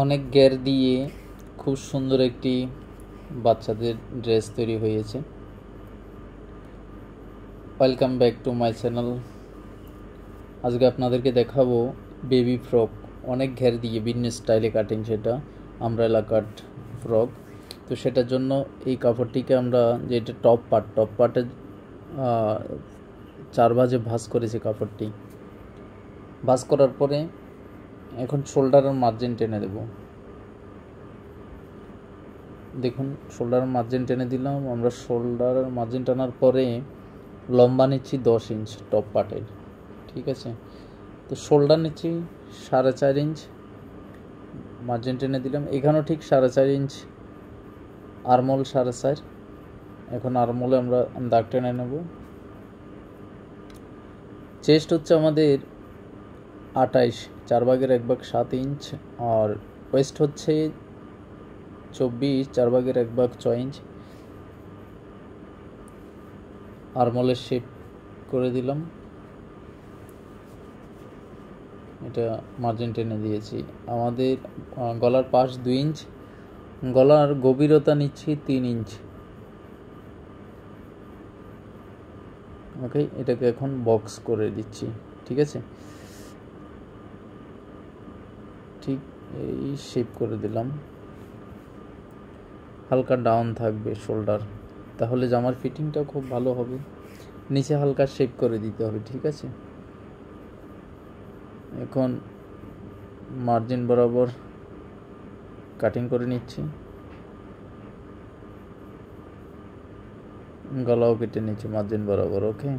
অনেক গ্যার দিয়ে খুব সুন্দর একটি বাচ্চাদের ড্রেস তৈরি হয়েছে। Welcome back to my channel. আজকে আপনাদেরকে দেখাবো বেবি ফ্রক, অনেক ঘের দিয়ে বিভিন্ন স্টাইলে কাটিং, সেটা আমব্রেলা কাট ফ্রক। তো সেটার জন্য এই কাপড়টিকে আমরা, যেটা টপ পার্টে 4 ভাঁজে ভাঁজ করেছি। কাপড়টি ভাঁজ করার পরে এখন শোল্ডারের মার্জিন টেনে দেব। দেখুন, শোল্ডারের মার্জিন টেনে দিলাম। আমরা শোল্ডারের মার্জিন টানার পরে লম্বা নিচ্ছি 10 ইঞ্চ টপ পার্টের, ঠিক আছে। তো শোল্ডার নিচ্ছি 4.5 ইঞ্চ, মার্জিন টেনে দিলাম। এখানেও ঠিক 4.5 ইঞ্চ, আরমোল 4.5। এখন আরমোলে আমরা দাগ টেনে নেব। চেস্ট হচ্ছে আমাদের 28, 4 ভাগের 1 ভাগ 7 ইঞ্চ। আর ওয়েস্ট হচ্ছে 24, 4 ভাগের 1 ভাগ 6 ইঞ্চ। আরমোলের শেপ করে দিলাম, এটা মার্জিন টেনে দিয়েছি। আমাদের গলার পাশ 2 ইঞ্চ, গলার গভীরতা নিচ্ছি 3 ইঞ্চ। ওকে, এটাকে এখন বক্স করে দিচ্ছি, ঠিক আছে। ঠিক এই শেপ করে দিলাম। হালকা ডাউন থাকবে শোল্ডার, তাহলে জামার ফিটিংটা খুব ভালো হবে। নিচে হালকা শেপ করে দিতে হবে, ঠিক আছে। এখন মার্জিন বরাবর কাটিং করে নিচ্ছি, গলাও কেটে নিচ্ছি মার্জিন বরাবর। ওকে,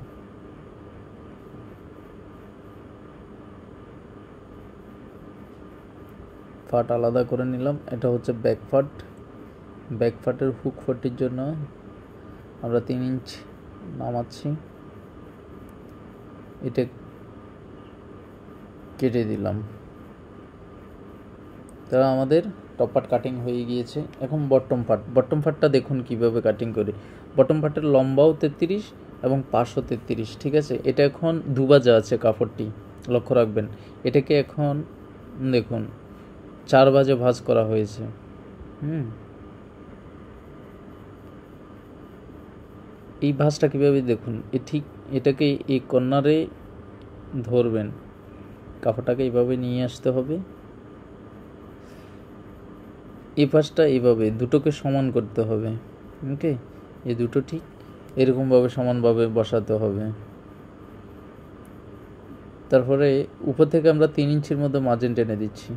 ফাট আলাদা করে নিলাম। এটা হচ্ছে ব্যাক ফাট। ব্যাক ফাটের হুক ফাটির জন্য আমরা 3 ইঞ্চ নামাচ্ছি, এটা কেটে দিলাম। তারা আমাদের টপ পার্ট কাটিং হয়ে গিয়েছে। এখন বটম পার্টটা দেখুন কিভাবে কাটিং করি। বটম পার্টের লম্বাও 33 এবং পাশও 33, ঠিক আছে। এটা এখন দুবাজা আছে কাপড়টি, লক্ষ্য রাখবেন। এটাকে এখন দেখুন 4 ভাঁজে ভাঁজ করা হয়েছে। এই ভাঁজটা কীভাবে দেখুন, ঠিক এটাকে এই কর্নারে ধরবেন, কাপড়টাকে এইভাবে নিয়ে আসতে হবে। এই পাশটা এইভাবে দুটোকে সমান করতে হবে। ওকে, এই দুটো ঠিক এরকমভাবে সমানভাবে বসাতে হবে। তারপরে উপর থেকে আমরা 3 ইঞ্চির মধ্যে মার্জিন টেনে দিচ্ছি।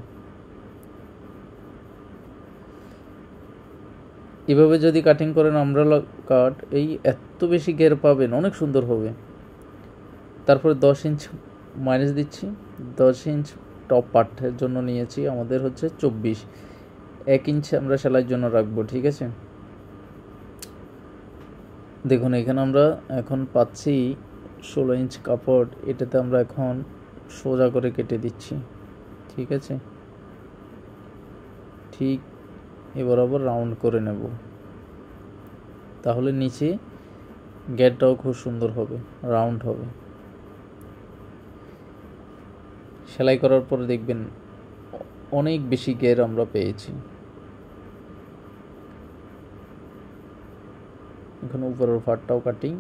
এভাবে যদি কাটিং করেন আমব্রেলা কাট, এই এত বেশি ঘের পাবেন, অনেক সুন্দর হবে। তারপরে 10 ইঞ্চ মাইনাস দিচ্ছি। 10 ইঞ্চ টপ পার্টের জন্য নিয়েছি, আমাদের হচ্ছে 24। 1 ইঞ্চ আমরা সেলাইয়ের জন্য রাখবো, ঠিক আছে। দেখুন, এখানে আমরা এখন পাচ্ছি 16 ইঞ্চ কাপড়। এটাতে আমরা এখন সোজা করে কেটে দিচ্ছি, ঠিক আছে। ঠিক এ বরাবর রাউন্ড করে নেব, তাহলে নিচে গ্যারটাও খুব সুন্দর হবে, রাউন্ড হবে। সেলাই করার পরে দেখবেন অনেক বেশি গ্যার আমরা পেয়েছি। এখন উপরের পার্টটাও কাটিং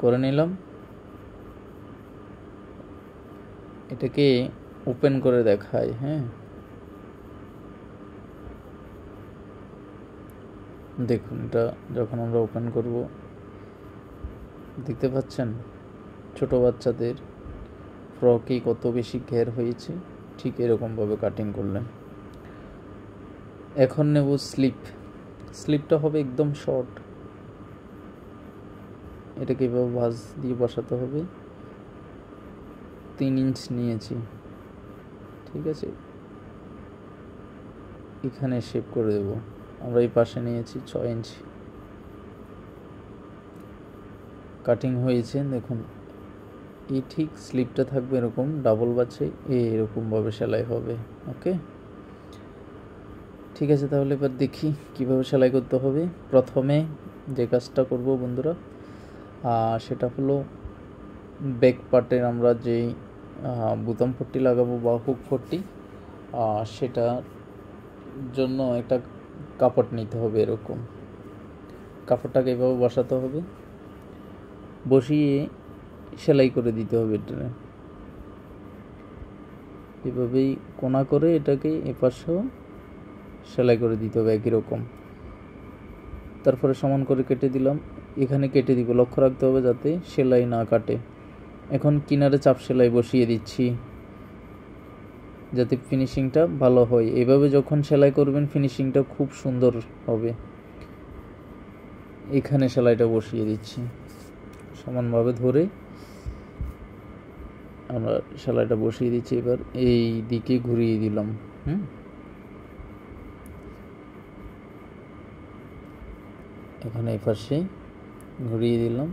করে নিলাম। এটাকে ওপেন করে দেখাই। হ্যাঁ, দেখুন, এটা যখন আমরা ওপেন করব, দেখতে পাচ্ছেন ছোট বাচ্চাদের ফ্রকে কত বেশি ঘের হয়েছে। ঠিক এরকমভাবে কাটিং করলেন। এখন নেব স্লিপটা হবে একদম শর্ট। এটাকে এভাবে ভাঁজ দিয়ে বসাতে হবে। 3 ইঞ্চ নিয়েছি, ঠিক আছে। এখানে শেপ করে দেব। আমরা এই পাশে নিয়েছি 6 ইঞ্চ। কাটিং হয়েছে, দেখুন। এই ঠিক স্লিপটা থাকবে এরকম ডাবল বাছে, এরকমভাবে সেলাই হবে। ওকে, ঠিক আছে। তাহলে এবার দেখি কিভাবে সেলাই করতে হবে। প্রথমে যে কাজটা করব বন্ধুরা, সেটা হলো ব্যাক পার্টের আমরা যেই বুতাম পট্টি লাগাবো বা হুক পট্টি, সেটা জন্য একটা কাপড় নিতে হবে, এরকম কাপড়টাকে এভাবে বসাতে হবে, বসিয়ে সেলাই করে দিতে হবে। এটা এভাবেই কোনা করে এটাকে এপাশেও সেলাই করে দিতে হবে একই রকম। তারপরে সমান করে কেটে দিলাম, এখানে কেটে দিব, লক্ষ্য রাখতে হবে যাতে সেলাই না কাটে। এখন কিনারে চাপ সেলাই বসিয়ে দিচ্ছি যাতে ফিনিশিংটা ভালো হয়। এভাবে যখন সেলাই করবেন ফিনিশিংটা খুব সুন্দর হবে। এখানে সেলাইটা বসিয়ে দিচ্ছি, সমানভাবে ধরে আমরা সেলাইটা বসিয়ে দিচ্ছি। এবার এই দিকে ঘুরিয়ে দিলাম, এখানে এই পাশে ঘুরিয়ে দিলাম।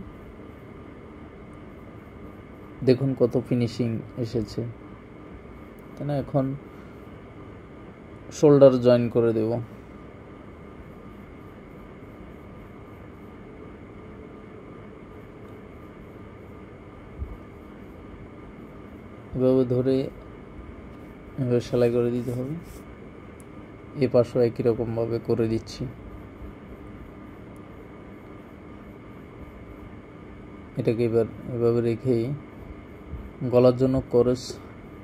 দেখুন কত ফিনিশিং এসেছে, তাই না? এখন শোল্ডার জয়েন করে দেব। এভাবে ধরে এভাবে সেলাই করে দিতে হবে। এ পাশেও একই রকমভাবে করে দিচ্ছি। এটাকে এবার এভাবে রেখেই গলার জন্য করস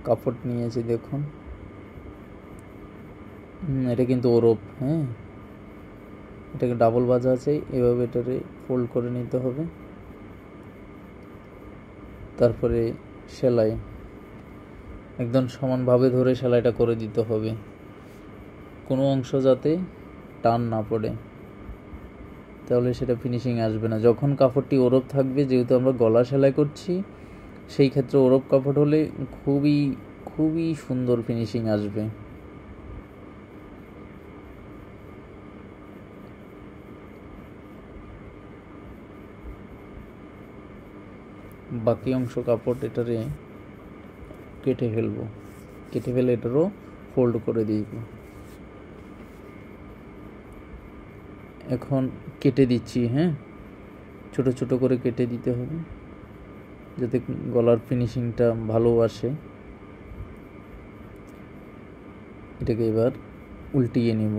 কাপড় নিয়েছি, দেখুন এটা কিন্তু ওরপ, এটাকে ডাবল বাজা আছে, এভাবে এটারে ফোল্ড করে নিতে হবে। তারপরে সেলাই একদম সমানভাবে ধরে সেলাইটা করে দিতে হবে, কোনো অংশ যাতে টান না পড়ে, তাহলে সেটা ফিনিশিং আসবে না। যখন কাপড়টি ওরপ থাকবে, যেহেতু আমরা গলা সেলাই করছি, সেই ক্ষেত্রে ওরপ কাপড় হলে খুবই খুবই সুন্দর ফিনিশিং আসবে। বাকি অংশ কাপড় এটারে কেটে ফেলবো, কেটে ফেলে এটারও ফোল্ড করে দিব। এখন কেটে দিচ্ছি, ছোট ছোট করে কেটে দিতে হবে যাতে গলার ফিনিশিংটা ভালো আসে। এটাকে এবার উল্টিয়ে নিব,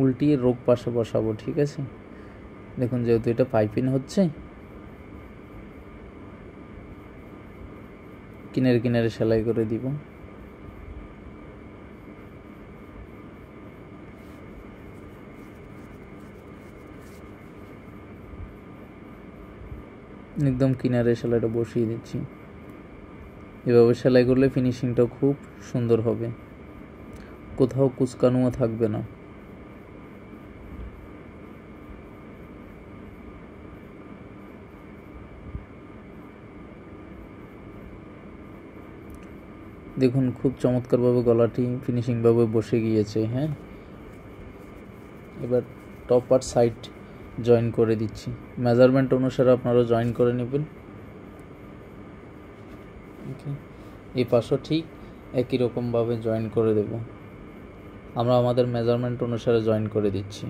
উল্টিয়ে রোগ পাশে বসাবো, ঠিক আছে? দেখুন যেহেতু এটা পাইপিং হচ্ছে, কিনারে কিনারে সেলাই করে দিব। একদম কিনারে সেলাইটা বসিয়ে দিচ্ছি। এভাবে সেলাই করলে ফিনিশিংটা খুব সুন্দর হবে, কোথাও কুচকানোও থাকবে না। দেখুন খুব চমৎকারভাবে গলাটি ফিনিশিংভাবে বসে গিয়েছে। এবার টপ পার্ট সাইড জয়েন করে দিচ্ছি, মেজারমেন্ট অনুসারে আপনারা জয়েন করে নেবেন। ওকে, এই পাশও ঠিক একই রকমভাবে জয়েন করে দেব। আমরা আমাদের মেজারমেন্ট অনুসারে জয়েন করে দিচ্ছি।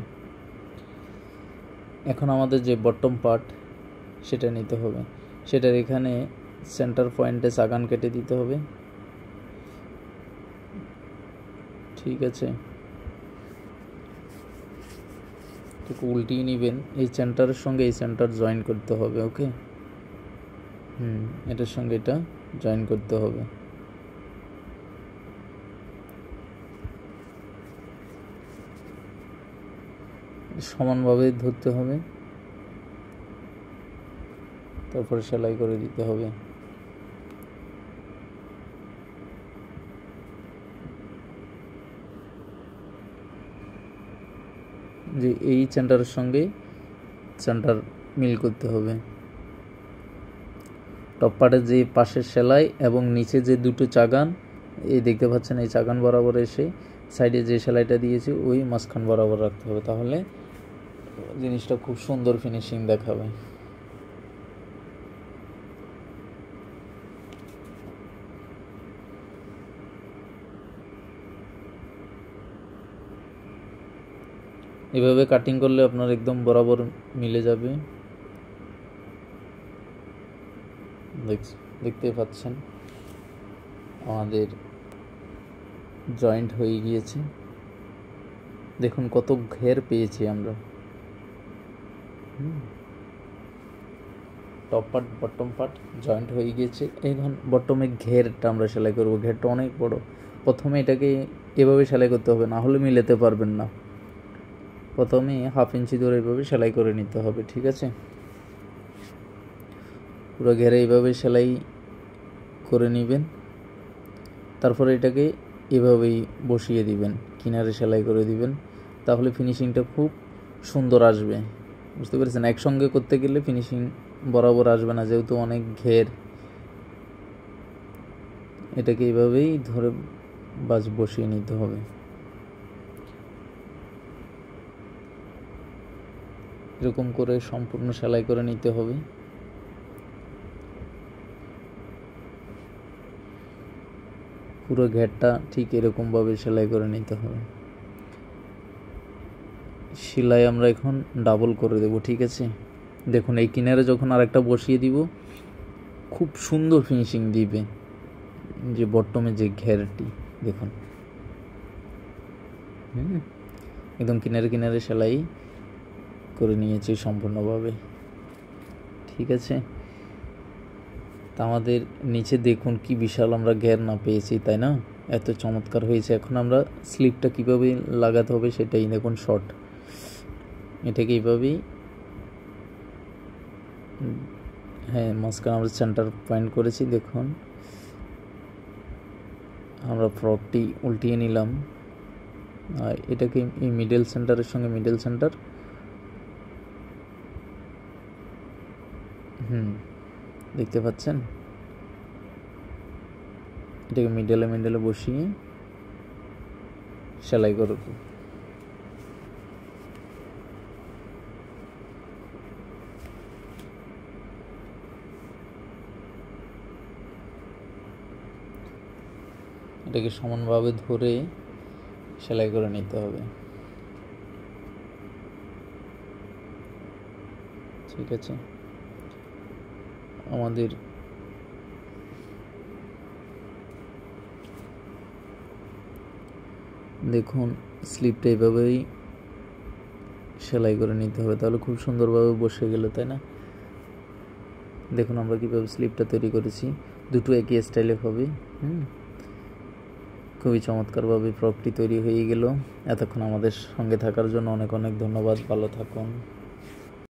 এখন আমাদের যে বটম পার্ট সেটা নিতে হবে, সেটার এখানে সেন্টার পয়েন্টে চাগান কেটে দিতে হবে, ঠিক আছে? একটু উল্টিয়ে নেবেন, এই সেন্টারের সঙ্গে এই সেন্টার জয়েন করতে হবে। ওকে, এটার সঙ্গে এটা জয়েন করতে হবে। সমানভাবে ধরতে হবে, তারপরে সেলাই করে দিতে হবে। যে এই সেন্টারের সঙ্গে সেন্টার মিল করতে হবে। টপ পার্টের যে পাশের সেলাই এবং নিচে যে দুটো চাগান এই দেখতে পাচ্ছেন, এই চাগান বরাবর এসে সাইডে যে সেলাইটা দিয়েছি ওই মাঝখান বরাবর রাখতে হবে, তাহলে জিনিসটা খুব সুন্দর ফিনিশিং দেখাবে। এভাবে কাটিং করলে আপনার একদম বরাবর মিলে যাবে। দেখতে পাচ্ছেন আমাদের জয়েন্ট হয়ে গিয়েছে। দেখুন কত ঘের পেয়েছি আমরা। Top part bottom part joint হয়ে গিয়েছে। এখন বটমে ঘেরটা আমরা সেলাই করব। ঘেরটা অনেক বড়। প্রথমে এটাকে এভাবে সেলাই করতে হবে, না হলে মিলাতে পারবেন না। প্রথমে 1/2 ইঞ্চি ধরে এভাবে সেলাই করে নিতে হবে, ঠিক আছে। পুরো ঘেরে এইভাবে সেলাই করে নেবেন। তারপরে এটাকে এভাবেই বসিয়ে দিবেন, কিনারে সেলাই করে দিবেন, তাহলে ফিনিশিংটা খুব সুন্দর আসবে। বুঝতে পেরেছেন? একসঙ্গে করতে গেলে ফিনিশিং বরাবর আসবে না, যেহেতু অনেক ঘের। এটাকে এইভাবেই ধরে বসিয়ে নিতে হবে। এরকম করে সম্পূর্ণ সেলাই করে নিতে হবে। পুরো ঘেরটা ঠিক এরকমভাবে সেলাই করে নিতে হবে। সেলাই আমরা এখন ডাবল করে দেব, ঠিক আছে। দেখুন এই কিনারে যখন আরেকটা বসিয়ে দিব, খুব সুন্দর ফিনিশিং দিবে। যে বটমে যে ঘেরটি দেখুন, একদম কিনারে কিনারে সেলাই করে নিয়েছি সম্পূর্ণভাবে, ঠিক আছে। তা আমাদের নিচে দেখুন কি বিশাল আমরা ঘের না পেয়েছি, তাই না? এত চমৎকার হয়েছে। এখন আমরা স্লিপটা কিভাবে লাগাতে হবে সেটাই দেখুন। শর্ট এটাকে এইভাবেই, হ্যাঁ, মাঝখানে আমরা সেন্টার পয়েন্ট করেছি। দেখুন আমরা ফ্রকটি উল্টিয়ে নিলাম, আর এটাকে এই মিডল সেন্টারের সঙ্গে মিডল সেন্টার, দেখতে পাচ্ছেন? এটাকে মিডলে বসিয়ে সেলাই করব। এটাকে সমানভাবে ধরে সেলাই করে নিতে হবে, ঠিক আছে। আমাদের দেখুন স্লিপটা এইভাবেই সেলাই করে নিতে হবে, তাহলে খুব সুন্দরভাবে বসে গেল, তাই না? দেখুন আমরা কীভাবে স্লিপটা তৈরি করেছি, দুটো একই স্টাইলে হবে। খুবই চমৎকারভাবে ফ্রকটি তৈরি হয়ে গেল। এতক্ষণ আমাদের সঙ্গে থাকার জন্য অনেক অনেক ধন্যবাদ। ভালো থাকুন।